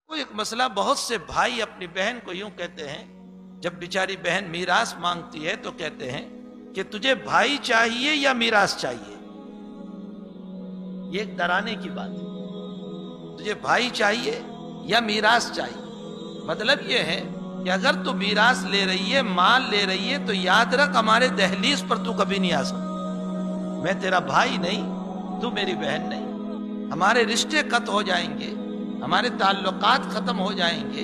وہ ایک مسئلہ، بہت سے بھائی اپنی بہن کو یوں کہتے ہیں، جب بیچاری بہن میراث مانگتی ہے تو کہتے ہیں کہ تجھے بھائی چاہیے یا میراث چاہیے؟ یہ ایک ڈرانے کی بات ہے، تجھے بھائی چاہیے یا میراث چاہیے؟ مطلب یہ ہے کہ اگر تو میراث لے رہی ہے، مال لے رہی ہے، تو یاد رکھ ہمارے دہلیز پر تو کبھی نہیں آ سکتا۔ میں تیرا بھائی نہیں، تو میری بہن نہیں، ہمارے رشتے قطع ہو جائیں گے، ہمارے تعلقات ختم ہو جائیں گے،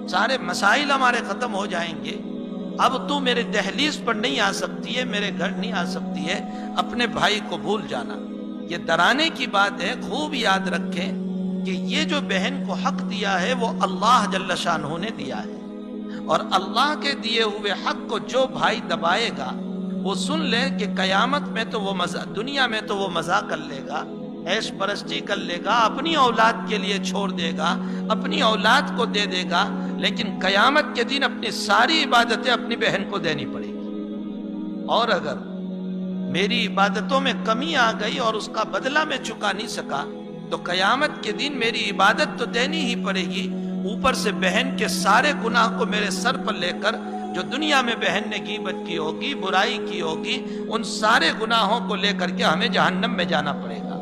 سارے مسائل ہمارے ختم ہو جائیں گے۔ اب تو میرے دہلیز پر نہیں آ سکتی ہے، میرے گھر نہیں آ سکتی ہے، اپنے بھائی کو بھول جانا۔ یہ ڈرانے کی بات ہے۔ خوب یاد رکھیں کہ یہ جو بہن کو حق دیا ہے وہ اللہ جل شانہ نے دیا ہے، اور اللہ کے دیے ہوئے حق کو جو بھائی دبائے گا وہ سن لے کہ قیامت میں تو وہ دنیا میں تو وہ مزہ کر لے گا، عیش پرستی کر لے گا، اپنی اولاد کے لیے چھوڑ دے گا، اپنی اولاد کو دے دے گا، لیکن قیامت کے دن اپنی ساری عبادتیں اپنی بہن کو دینی پڑے گی۔ اور اگر میری عبادتوں میں کمی آ گئی اور اس کا بدلہ میں چکا نہیں سکا تو قیامت کے دن میری عبادت تو دینی ہی پڑے گی، اوپر سے بہن کے سارے گناہ کو میرے سر پر لے کر، جو دنیا میں بہن نے غیبت کی ہوگی، برائی کی ہوگی، ان سارے گناہوں کو لے کر کے ہمیں جہنم میں جانا پڑے گا۔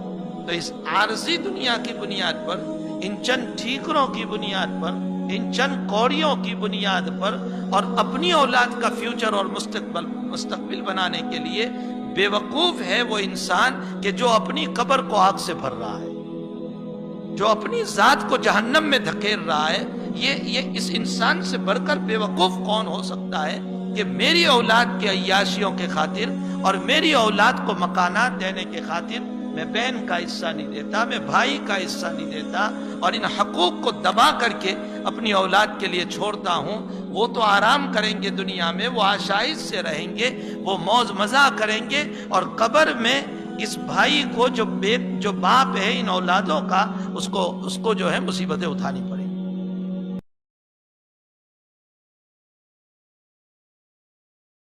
تو اس عارضی دنیا کی بنیاد پر، ان چند ٹھیکروں کی بنیاد پر، ان چند کوڑیوں کی بنیاد پر، اور اپنی اولاد کا فیوچر اور مستقبل بنانے کے لیے بے وقوف ہے وہ انسان کہ جو اپنی قبر کو آگ سے بھر رہا ہے، جو اپنی ذات کو جہنم میں دھکیل رہا ہے۔ یہ اس انسان سے بڑھ کر بے وقوف کون ہو سکتا ہے کہ میری اولاد کے عیاشیوں کے خاطر اور میری اولاد کو مکانات دینے کے خاطر میں بہن کا حصہ نہیں دیتا، میں بھائی کا حصہ نہیں دیتا، اور ان حقوق کو دبا کر کے اپنی اولاد کے لیے چھوڑتا ہوں۔ وہ تو آرام کریں گے دنیا میں، وہ آشائش سے رہیں گے، وہ موج مزہ کریں گے، اور قبر میں اس بھائی کو جو باپ ہے ان اولادوں کا، اس کو جو ہے مصیبتیں اٹھانی پڑیں گی۔